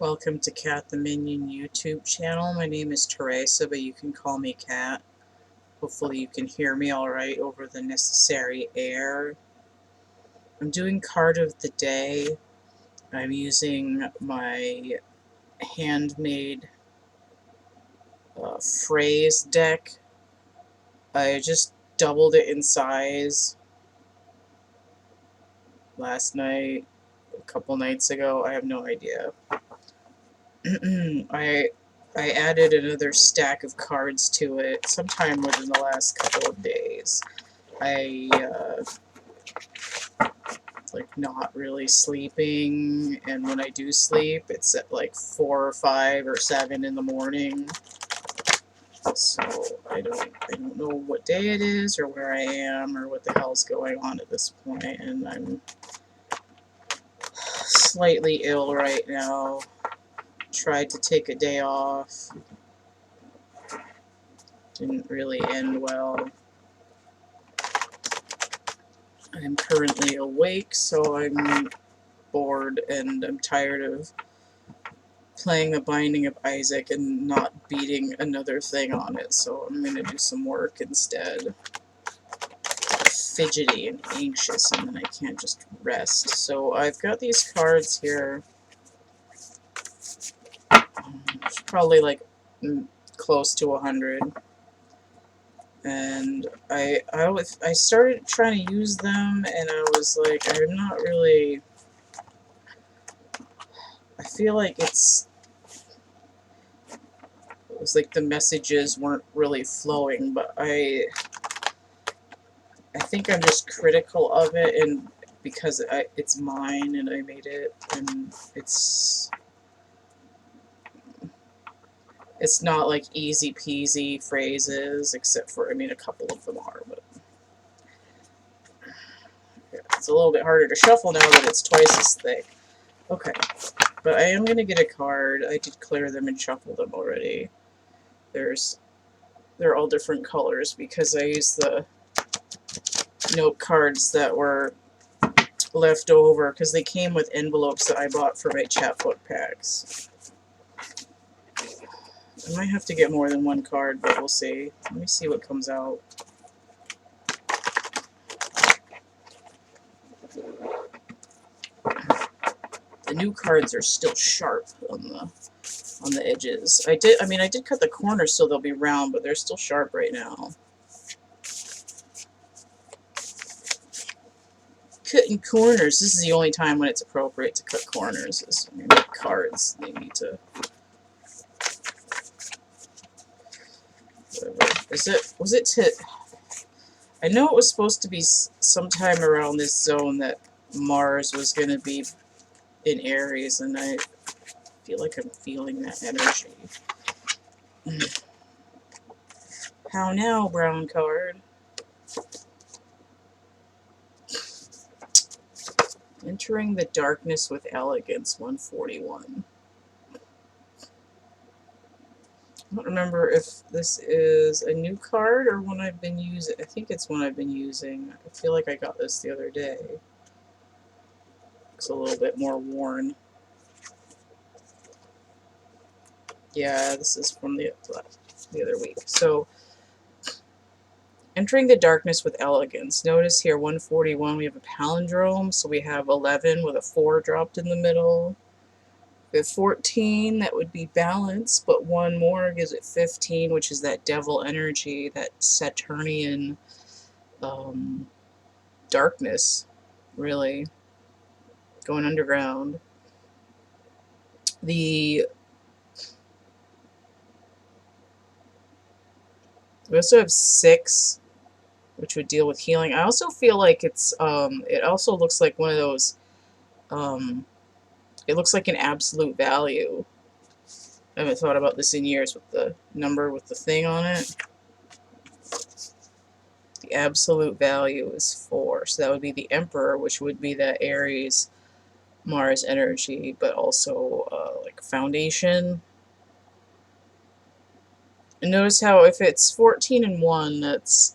Welcome to CATtheMinion YouTube channel. My name is Teresa, but you can call me Cat. Hopefully you can hear me alright over the necessary air. I'm doing card of the day. I'm using my handmade phrase deck. I just doubled it in size last night, a couple nights ago. I have no idea. I added another stack of cards to it sometime within the last couple of days. Like not really sleeping, and when I do sleep, it's at like 4 or 5 or 7 in the morning. So I don't know what day it is or where I am or what the hell's going on at this point, and I'm slightly ill right now. Tried to take a day off. Didn't really end well. I'm currently awake, so I'm bored and I'm tired of playing The Binding of Isaac and not beating another thing on it, so I'm going to do some work instead. Fidgety and anxious, and then I can't just rest. So I've got these cards here. Probably like close to 100. And I started trying to use them, and I was like, I'm not really. I feel like it was like the messages weren't really flowing, but I think I'm just critical of it, and because it's mine and I made it, and it's not like easy peasy phrases, except for, I mean, a couple of them are, but yeah, it's a little bit harder to shuffle now that it's twice as thick. Okay, but I am going to get a card. I did clear them and shuffle them already. They're all different colors because I used the note cards that were left over because they came with envelopes that I bought for my chapbook packs. I might have to get more than one card, but we'll see. Let me see what comes out. The new cards are still sharp on the edges. I did cut the corners so they'll be round, but they're still sharp right now. Cutting corners. This is the only time when it's appropriate to cut corners, is when you make cards. They need to. Whatever. Was it to. I know it was supposed to be sometime around this zone that Mars was going to be in Aries, and I feel like I'm feeling that energy. How now, brown card? Entering the darkness with elegance, 141. I don't remember if this is a new card or one I've been using. I think it's one I've been using. I feel like I got this the other day. Looks a little bit more worn. Yeah, this is from the other week. So, entering the darkness with elegance. Notice here, 141, we have a palindrome, so we have 11 with a 4 dropped in the middle. We have 14, that would be balance, but one more gives it 15, which is that devil energy, that Saturnian darkness, really, going underground. We also have 6, which would deal with healing. I also feel like it's, it also looks like one of those, it looks like an absolute value. I haven't thought about this in years with the number with the thing on it. The absolute value is 4, so that would be the Emperor, which would be that Aries Mars energy, but also like foundation. And notice how if it's 14 and 1, that's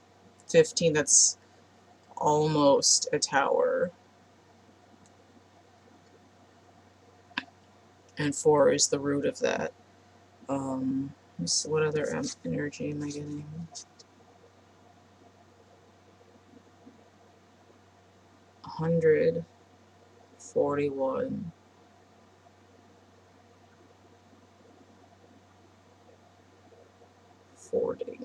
15, that's almost a tower. and 4 is the root of that. So what other energy am I getting? 100, 41, 40.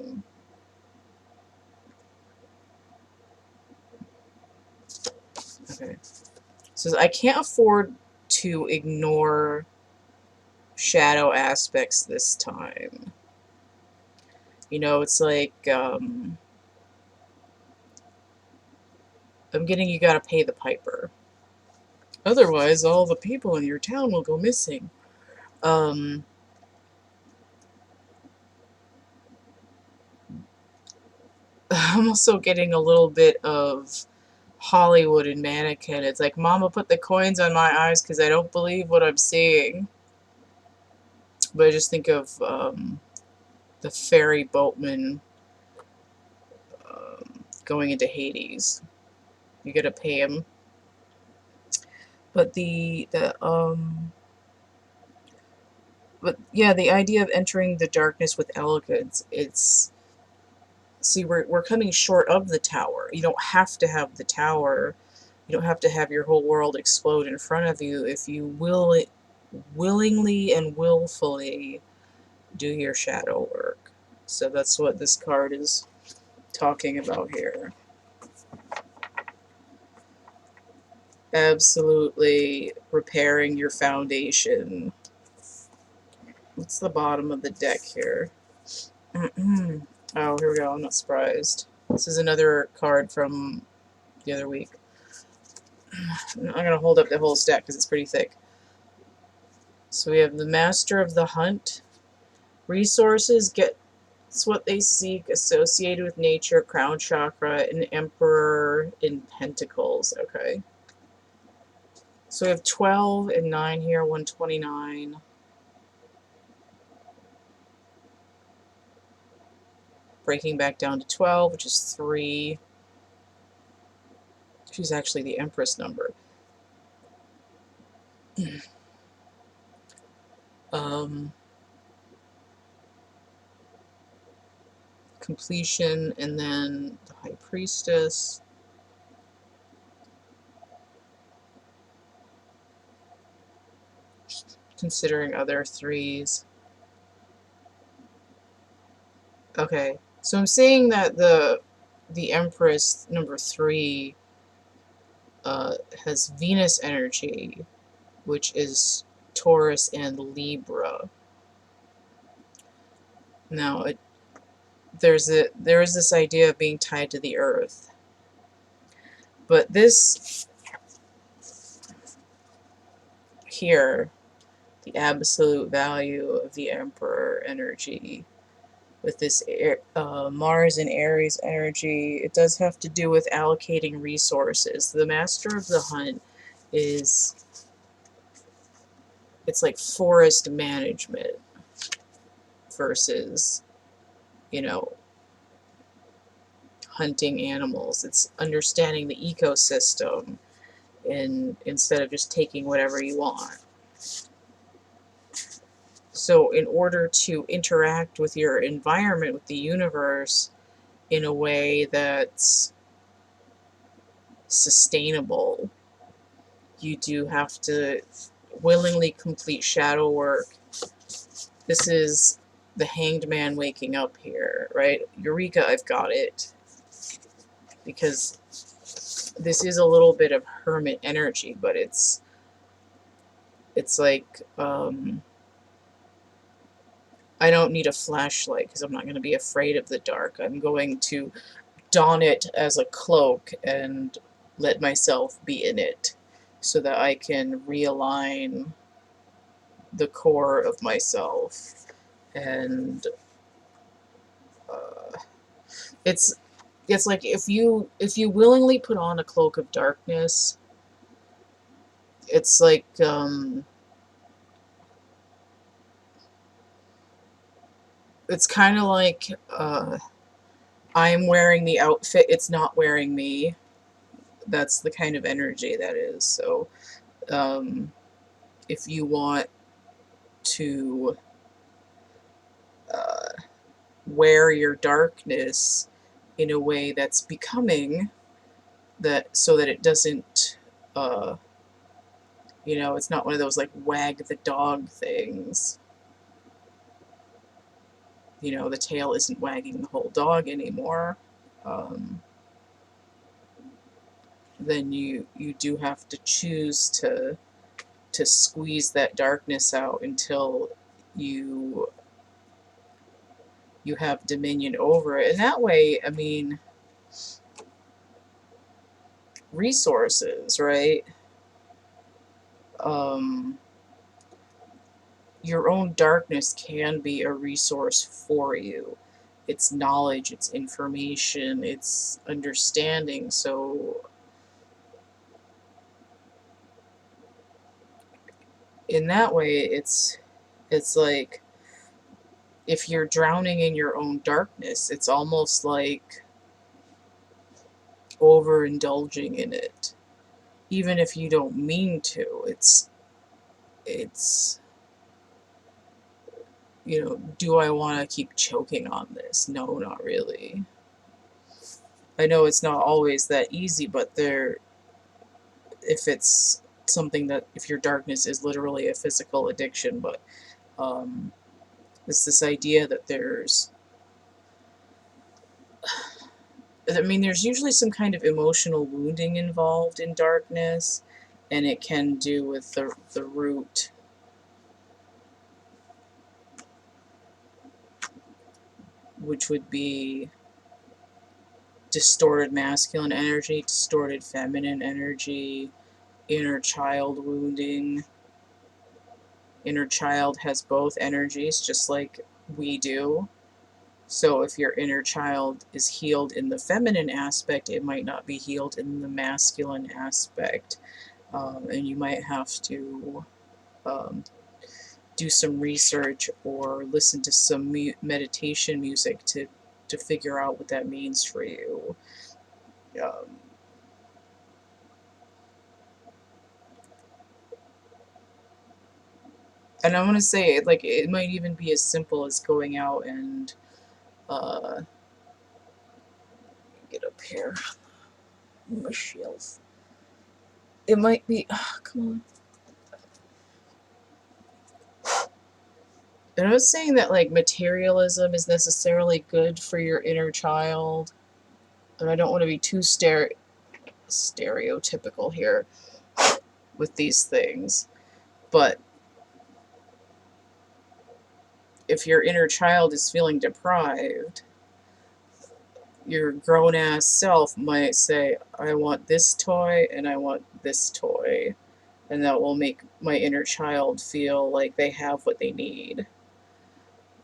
Okay. So I can't afford to ignore shadow aspects this time. You know, it's like, I'm getting you gotta pay the piper. Otherwise, all the people in your town will go missing. I'm also getting a little bit of Hollywood and Mannequin. It's like, Mama, put the coins on my eyes because I don't believe what I'm seeing. But I just think of the ferry boatman going into Hades. You gotta pay him. But but yeah, the idea of entering the darkness with elegance, it's, see, we're coming short of the tower. You don't have to have the tower. You don't have to have your whole world explode in front of you if you willingly and willfully do your shadow work. So that's what this card is talking about here. Absolutely repairing your foundation. What's the bottom of the deck here? Oh, here we go. I'm not surprised. This is another card from the other week. I'm going to hold up the whole stack because it's pretty thick. So we have the Master of the Hunt. Resources, gets what they seek, associated with nature, crown chakra, and Emperor in Pentacles. Okay. So we have 12 and 9 here, 129. Breaking back down to 12, which is 3. She's actually the Empress number. Completion, and then the High Priestess. Considering other 3s. Okay, so I'm saying that the Empress number 3 has Venus energy, which is Taurus and Libra. Now, there is this idea of being tied to the earth, but this here, the absolute value of the Emperor energy, with this Mars and Aries energy, it does have to do with allocating resources. The Master of the Hunt is, it's like forest management versus, you know, hunting animals. It's understanding the ecosystem and instead of just taking whatever you want. So in order to interact with your environment, with the universe, in a way that's sustainable, you do have to willingly complete shadow work. This is the Hanged Man waking up here, right? Eureka, I've got it. Because this is a little bit of hermit energy, but it's like, I don't need a flashlight because I'm not going to be afraid of the dark. I'm going to don it as a cloak and let myself be in it so that I can realign the core of myself. And it's like if you willingly put on a cloak of darkness, it's like it's kind of like I'm wearing the outfit, it's not wearing me. That's the kind of energy that is. So if you want to wear your darkness in a way that's becoming, that so that it doesn't you know, it's not one of those like wag the dog things. You know, the tail isn't wagging the whole dog anymore. Then you do have to choose to squeeze that darkness out until you have dominion over it. And that way, I mean, resources, right? Your own darkness can be a resource for you. It's knowledge, it's information, it's understanding. So in that way, it's like if you're drowning in your own darkness, it's almost like overindulging in it. Even if you don't mean to, it's you know, do I want to keep choking on this? No, not really. I know it's not always that easy, but if it's something that, if your darkness is literally a physical addiction, but it's this idea that there's usually some kind of emotional wounding involved in darkness, and it can do with the root, which would be distorted masculine energy, distorted feminine energy, inner child wounding. Inner child has both energies, just like we do. So if your inner child is healed in the feminine aspect, it might not be healed in the masculine aspect. And you might have to do some research or listen to some meditation music to figure out what that means for you. And I want to say, like, it might even be as simple as going out and get up here on my shelf. It might be, oh, come on. And I'm not saying that like materialism is necessarily good for your inner child, and I don't want to be too stereotypical here with these things, but if your inner child is feeling deprived, your grown-ass self might say, I want this toy and I want this toy, and that will make my inner child feel like they have what they need.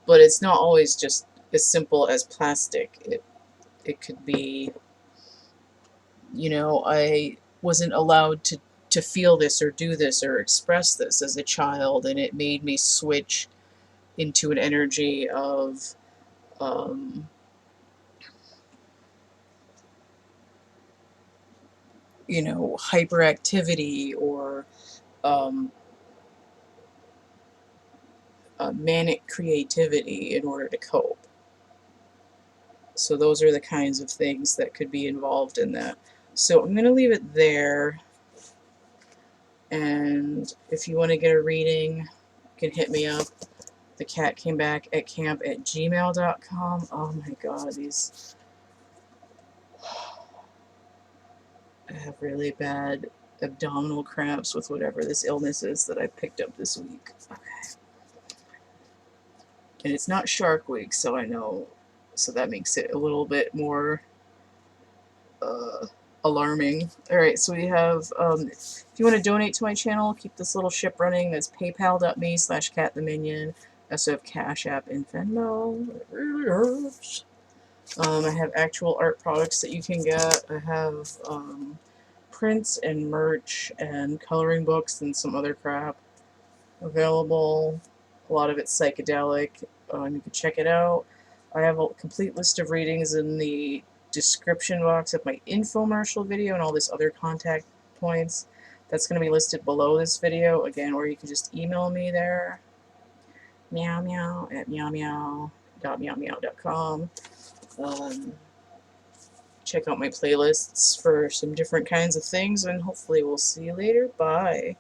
But it's not always just as simple as plastic. It could be, you know, I wasn't allowed to feel this or do this or express this as a child, and it made me switch into an energy of you know, hyperactivity or manic creativity in order to cope. So those are the kinds of things that could be involved in that. So I'm going to leave it there. And if you want to get a reading, you can hit me up. thecatcamebackatcamp@gmail.com. Oh my god, these... I have really bad abdominal cramps with whatever this illness is that I picked up this week. Okay. And it's not Shark Week, so I know, so that makes it a little bit more alarming. Alright, so we have, if you want to donate to my channel, keep this little ship running, that's paypal.me/CATtheMinion. I also have Cash App and Venmo. It really hurts. I have actual art products that you can get. I have prints and merch and coloring books and some other crap available. A lot of it's psychedelic. You can check it out. I have a complete list of readings in the description box of my infomercial video and all this other contact points. That's going to be listed below this video again, or you can just email me there. meow meow at meow.com. Check out my playlists for some different kinds of things, and hopefully we'll see you later. Bye.